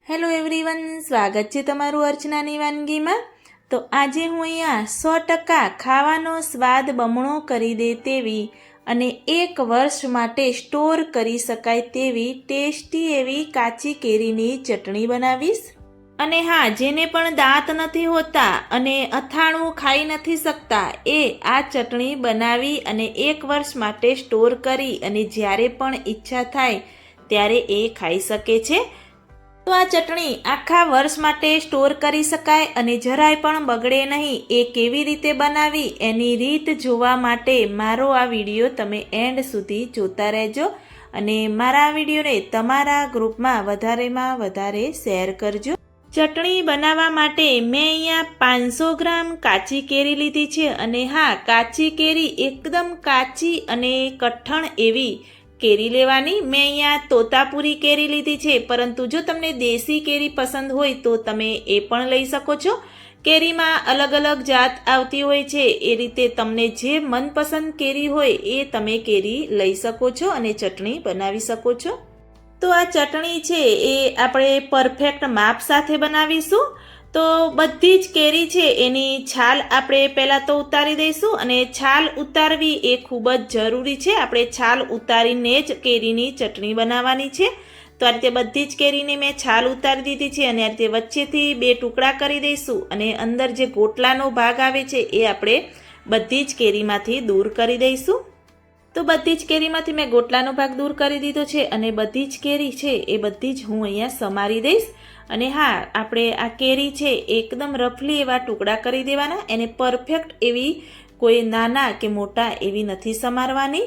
Hello everyone, સ્વાગત છે તમારું અર્ચનાની વાનગીમાં। તો આજે હું અહીંયા 100% ખાવાનો સ્વાદ બમણો કરી દે તેવી અને 1 વર્ષ માટે સ્ટોર કરી શકાય તેવી ટેસ્ટી એવી કાચી કેરીની ચટણી બનાવીશ। અને હા, જેને પણ દાંત નથી હોતા અને અથાણું ખાઈ નથી શકતા એ આ ચટણી બનાવી અને 1 વર્ષ માટે સ્ટોર કરી અને જ્યારે પણ ઈચ્છા થાય ત્યારે એ ખાઈ શકે છે। તો આ ચટણી આખા વર્ષ માટે સ્ટોર કરી શકાય અને જરાય પણ બગડે નહીં। એ કેવી રીતે બનાવી એની રીત જોવા માટે મારો આ વિડીયો તમે એન્ડ સુધી જોતા રહેજો અને મારા વિડીયોને તમારા ગ્રુપમાં વધારેમાં વધારે શેર કરજો। ચટણી બનાવવા માટે મેં અહીંયા 500 ગ્રામ કાચી કેરી લીધી છે અને હા, કાચી કેરી એકદમ કાચી અને કઠણ એવી કેરી લેવાની। મેં અહીંયા તોતાપુરી કેરી લીધી છે, પરંતુ જો તમને દેશી કેરી પસંદ હોય તો તમે એ પણ લઈ શકો છો। કેરીમાં અલગ અલગ જાત આવતી હોય છે, એ રીતે તમને જે મનપસંદ કેરી હોય એ તમે કેરી લઈ શકો છો અને ચટણી બનાવી શકો છો। તો આ ચટણી છે એ આપણે પરફેક્ટ માપ સાથે બનાવીશું। તો બધી જ કેરી છે એની છાલ આપણે પહેલાં તો ઉતારી દઈશું અને છાલ ઉતારવી એ ખૂબ જ જરૂરી છે। આપણે છાલ ઉતારીને જ કેરીની ચટણી બનાવવાની છે। તો આ રીતે બધી જ કેરીને મેં છાલ ઉતારી દીધી છે અને આ રીતે વચ્ચેથી 2 ટુકડા કરી દઈશું અને અંદર જે ગોટલાનો ભાગ આવે છે એ આપણે બધી જ કેરીમાંથી દૂર કરી દઈશું। તો બધી જ કેરીમાંથી મેં ગોટલાનો ભાગ દૂર કરી દીધો છે અને બધી જ કેરી છે એ બધી જ હું અહીંયા સમારી દઈશ। અને હા, આપણે આ કેરી છે એકદમ રફલી એવા ટુકડા કરી દેવાના, એને પરફેક્ટ એવી કોઈ નાના કે મોટા એવી નથી સમારવાની।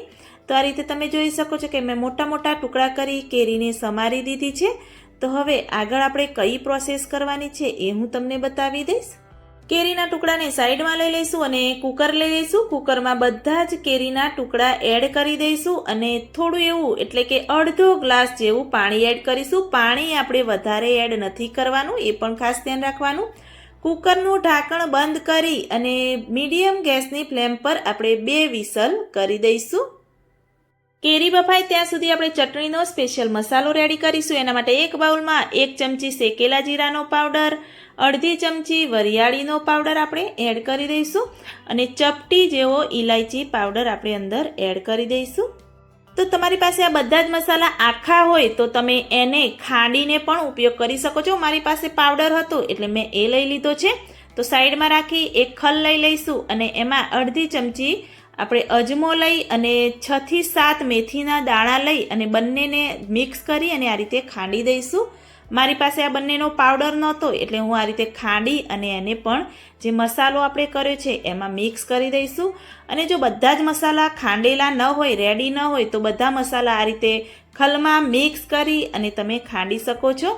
તો આ રીતે તમે જોઈ શકો છો કે મેં મોટા મોટા ટુકડા કરી કેરીને સમારી દીધી છે। તો હવે આગળ આપણે કઈ પ્રોસેસ કરવાની છે એ હું તમને બતાવી દઈશ। કેરીના ટુકડાને સાઈડમાં લઈ લઈશું અને કુકર લઈ લઈશું। કુકરમાં બધા જ કેરીના ટુકડા એડ કરી દઈશું અને થોડું એવું એટલે કે અડધો ગ્લાસ જેવું પાણી એડ કરીશું। પાણી આપણે વધારે એડ નથી કરવાનું, એ પણ ખાસ ધ્યાન રાખવાનું। કુકરનું ઢાંકણ બંધ કરી અને મીડિયમ ગેસની ફ્લેમ પર આપણે 2 વિસલ કરી દઈશું। કેરી બફાય ત્યાં સુધી આપણે ચટણીનો સ્પેશિયલ મસાલો રેડી કરીશું। એના માટે એક બાઉલમાં 1 ચમચી શેકેલા જીરાનો પાવડર, અડધી ચમચી વરિયાળીનો પાવડર આપણે એડ કરી દઈશું અને ચપટી જેવો ઇલાયચી પાવડર આપણે અંદર એડ કરી દઈશું। તો તમારી પાસે આ બધા જ મસાલા આખા હોય તો તમે એને ખાંડીને પણ ઉપયોગ કરી શકો છો। મારી પાસે પાવડર હતો એટલે મેં એ લઈ લીધો છે। તો સાઈડમાં રાખી એક ખલ લઈ લઈશું અને એમાં અડધી ચમચી આપણે અજમો લઈ અને 6 થી 7 મેથીના દાણા લઈ અને બંનેને મિક્સ કરી અને આ રીતે ખાંડી દઈશું। મારી પાસે આ બંનેનો પાવડર નહોતો એટલે હું આ રીતે ખાંડી અને એને પણ જે મસાલો આપણે કર્યો છે એમાં મિક્સ કરી દઈશું। અને જો બધા જ મસાલા ખાંડેલા ન હોય, રેડી ન હોય, તો બધા મસાલા આ રીતે ખલમાં મિક્સ કરી અને તમે ખાંડી શકો છો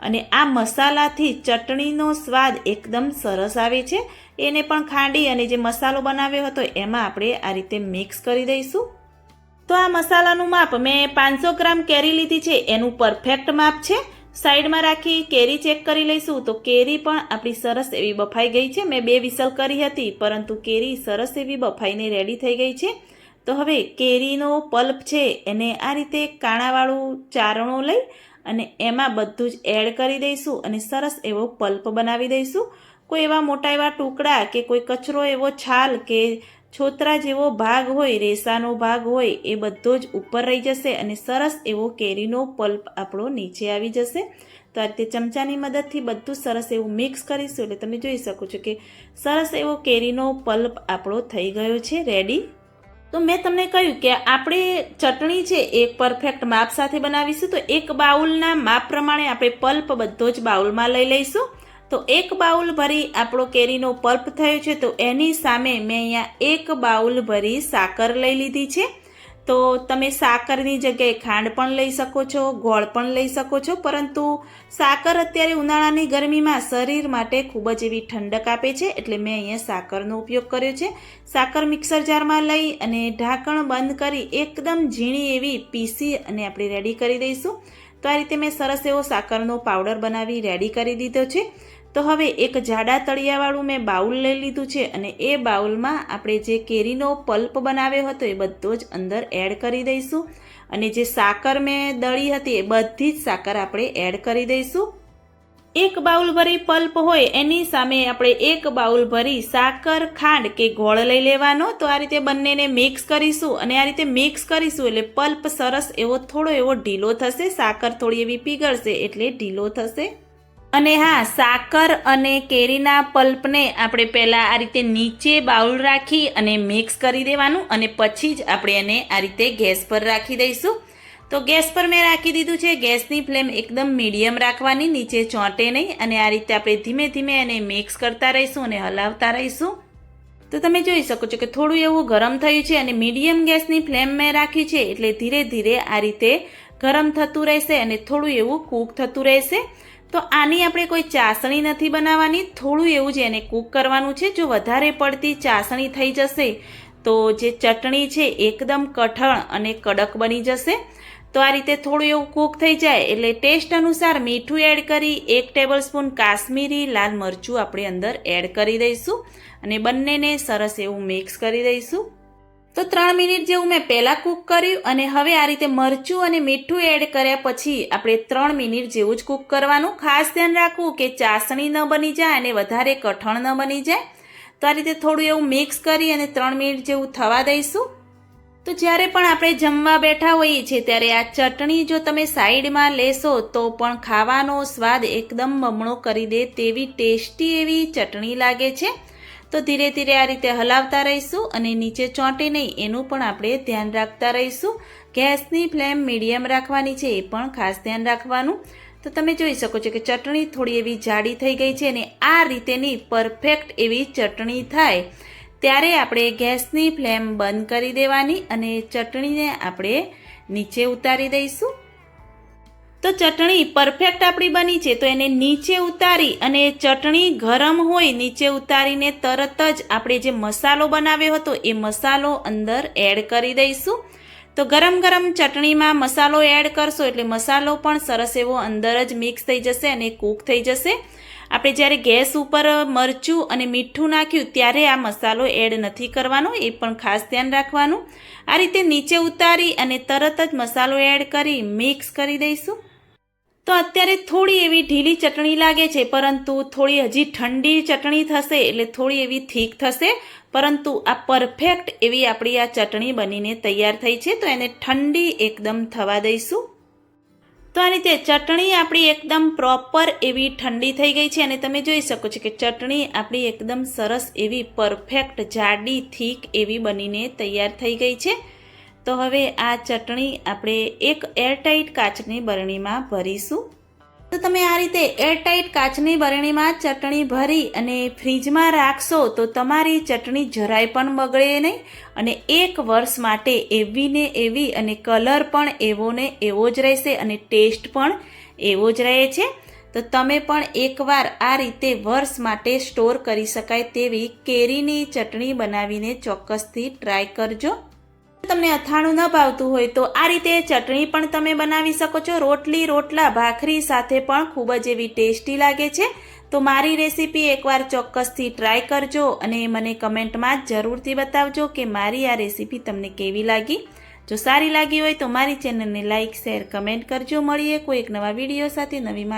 અને આ મસાલાથી ચટણીનો સ્વાદ એકદમ સરસ આવે છે। એને પણ ખાંડી અને જે મસાલો બનાવ્યો હતો એમાં આપણે આ રીતે મિક્સ કરી દઈશું। તો આ મસાલાનું માપ મેં 500 ગ્રામ કેરી લીધી છે, એનું પરફેક્ટ માપ છે। સાઈડમાં રાખી કેરી ચેક કરી લઈશું। તો કેરી પણ આપણી સરસ એવી બફાઈ ગઈ છે। મેં 2 વિસલ કરી હતી, પરંતુ કેરી સરસ એવી બફાઈને રેડી થઈ ગઈ છે। તો હવે કેરીનો પલ્પ છે એને આ રીતે કાણાવાળું ચારણો લઈ અને એમાં બધું જ એડ કરી દઈશું અને સરસ એવો પલ્પ બનાવી દઈશું। કોઈ એવા મોટા એવા ટુકડા કે કોઈ કચરો એવો છાલ કે છોતરા જેવો ભાગ હોય, રેસાનો ભાગ હોય, એ બધો જ ઉપર રહી જશે અને સરસ એવો કેરીનો પલ્પ આપણો નીચે આવી જશે। તો આ રીતે ચમચાની મદદથી બધું સરસ એવું મિક્સ કરીશું એટલે તમે જોઈ શકો છો કે સરસ એવો કેરીનો પલ્પ આપણો થઈ ગયો છે રેડી। તો મેં તમને કહ્યું કે આપણે ચટણી છે એક પરફેક્ટ માપ સાથે બનાવીશું। તો 1 બાઉલના માપ પ્રમાણે આપણે પલ્પ બધો જ બાઉલમાં લઈ લઈશું। તો 1 બાઉલ ભરી આપણો કેરીનો પલ્પ થયો છે, તો એની સામે મેં અહીંયા 1 બાઉલ ભરી સાકર લઈ લીધી છે। તો તમે સાકરની જગ્યાએ ખાંડ પણ લઈ શકો છો, ગોળ પણ લઈ શકો છો, પરંતુ સાકર અત્યારે ઉનાળાની ગરમીમાં શરીર માટે ખૂબ જ એવી ઠંડક આપે છે એટલે મેં અહીંયા સાકરનો ઉપયોગ કર્યો છે। સાકર મિક્સર જારમાં લઈ અને ઢાંકણ બંધ કરી એકદમ ઝીણી એવી પીસી અને આપણે રેડી કરી દઈશું। તો આ રીતે મેં સરસ એવો સાકરનો પાવડર બનાવી રેડી કરી દીધો છે। તો હવે એક જાડા તળિયાવાળું મેં બાઉલ લઈ લીધું છે અને એ બાઉલમાં આપણે જે કેરીનો પલ્પ બનાવ્યો હતો એ બધો જ અંદર એડ કરી દઈશું અને જે સાકર મેં દળી હતી એ બધી જ સાકર આપણે એડ કરી દઈશું। 1 બાઉલ ભરી પલ્પ હોય એની સામે આપણે 1 બાઉલ ભરી સાકર ખાંડ કે ગોળ લઈ લેવાનો. તો આ રીતે બંનેને મિક્સ કરીશું અને આ રીતે મિક્સ કરીશું એટલે પલ્પ સરસ એવો થોડો એવો ઢીલો થશે. સાકર થોડી એવી પીગળશે એટલે ઢીલો થશે. અને હા, સાકર અને કેરીના પલ્પને આપણે પહેલાં આ રીતે નીચે બાઉલ રાખી અને મિક્સ કરી દેવાનું અને પછી જ આપણે એને આ રીતે ગેસ પર રાખી દઈશું. તો ગેસ પર મેં રાખી દીધું છે. ગેસની ફ્લેમ એકદમ મીડિયમ રાખવાની, નીચે ચોંટે નહીં. અને આ રીતે આપણે ધીમે ધીમે એને મિક્સ કરતા રહીશું અને હલાવતા રહીશું. તો તમે જોઈ શકો છો કે થોડું એવું ગરમ થયું છે અને મીડિયમ ગેસની ફ્લેમ મેં રાખી છે એટલે ધીરે ધીરે આ રીતે ગરમ થતું રહેશે અને થોડું એવું કૂક થતું રહેશે. તો આની આપણે કોઈ ચાસણી નથી બનાવવાની, થોડું એવું જ એને કૂક કરવાનું છે. જો વધારે પડતી ચાસણી થઈ જશે તો જે ચટણી છે એકદમ કઠણ અને કડક બની જશે. તો આ રીતે થોડું એવું કૂક થઈ જાય એટલે ટેસ્ટ અનુસાર મીઠું એડ કરી 1 ટેબલસ્પૂન કાશ્મીરી લાલ મરચું આપણે અંદર એડ કરી દઈશું અને બંનેને સરસ એવું મિક્સ કરી દઈશું. તો 3 મિનિટ જેવું મેં પહેલાં કૂક કર્યું અને હવે આ રીતે મરચું અને મીઠું એડ કર્યા પછી આપણે 3 મિનિટ જેવું જ કૂક કરવાનું. ખાસ ધ્યાન રાખવું કે ચાસણી ન બની જાય અને વધારે કઠણ ન બની જાય. તો આ રીતે થોડું એવું મિક્સ કરી અને 3 મિનિટ જેવું થવા દઈશું. તો જ્યારે પણ આપણે જમવા બેઠા હોઈએ છીએ ત્યારે આ ચટણી જો તમે સાઈડમાં લેશો તો પણ ખાવાનો સ્વાદ એકદમ બમણો કરી દે તેવી ટેસ્ટી એવી ચટણી લાગે છે. તો ધીરે ધીરે આ રીતે હલાવતા રહીશું અને નીચે ચોંટે નહીં એનું પણ આપણે ધ્યાન રાખતા રહીશું. ગેસની ફ્લેમ મીડિયમ રાખવાની છે એ પણ ખાસ ધ્યાન રાખવાનું. તો તમે જોઈ શકો છો કે ચટણી થોડી એવી જાડી થઈ ગઈ છે અને આ રીતેની પરફેક્ટ એવી ચટણી થાય ત્યારે આપણે ગેસની ફ્લેમ બંધ કરી દેવાની અને ચટણીને આપણે નીચે ઉતારી દઈશું. તો ચટણી પરફેક્ટ આપણી બની છે તો એને નીચે ઉતારી અને ચટણી ગરમ હોય નીચે ઉતારીને તરત જ આપણે જે મસાલો બનાવ્યો હતો એ મસાલો અંદર એડ કરી દઈશું. તો ગરમ ગરમ ચટણીમાં મસાલો એડ કરશો એટલે મસાલો પણ સરસ એવો અંદર જ મિક્સ થઈ જશે અને કૂક થઈ જશે. આપણે જ્યારે ગેસ ઉપર મરચું અને મીઠું નાખ્યું ત્યારે આ મસાલો એડ નથી કરવાનો, એ પણ ખાસ ધ્યાન રાખવાનું. આ રીતે નીચે ઉતારી અને તરત જ મસાલો એડ કરી મિક્સ કરી દઈશું. તો અત્યારે થોડી એવી ઢીલી ચટણી લાગે છે પરંતુ થોડી હજી ઠંડી ચટણી થશે એટલે થોડી એવી થીક થશે. પરંતુ આ પરફેક્ટ એવી આપણી આ ચટણી બનીને તૈયાર થઈ છે. તો એને ઠંડી એકદમ થવા દઈશું. તો આ રીતે ચટણી આપણી એકદમ પ્રોપર એવી ઠંડી થઈ ગઈ છે અને તમે જોઈ શકો છો કે ચટણી આપણી એકદમ સરસ એવી પરફેક્ટ જાડી થીક એવી બનીને તૈયાર થઈ ગઈ છે. તો હવે આ ચટણી આપણે એક એરટાઇટ કાચની બરણીમાં ભરીશું. તો તમે આ રીતે એરટાઇટ કાચની બરણીમાં ચટણી ભરી અને ફ્રીજમાં રાખશો તો તમારી ચટણી જરાય પણ બગડે નહીં અને 1 વર્ષ માટે એવી ને એવી અને કલર પણ એવો ને એવો જ રહેશે અને ટેસ્ટ પણ એવો જ રહે છે. તો તમે પણ એકવાર આ રીતે વર્ષ માટે સ્ટોર કરી શકાય તેવી કેરીની ચટણી બનાવીને ચોક્કસથી ટ્રાય કરજો. તમને અથાણું ન ભાવતું હોય તો આ રીતે ચટણી પણ તમે બનાવી શકો છો. રોટલી, રોટલા, ભાખરી સાથે પણ ખૂબ જ એવી ટેસ્ટી લાગે છે. તો મારી રેસીપી એકવાર ચોક્કસથી ટ્રાય કરજો અને મને કમેન્ટમાં જરૂરથી બતાવજો કે મારી આ રેસીપી તમને કેવી લાગી. જો સારી લાગી હોય તો મારી ચેનલને લાઇક, શેર, કમેન્ટ કરજો. મળીએ કોઈ એક નવા વિડીયો સાથે નવી માહિતી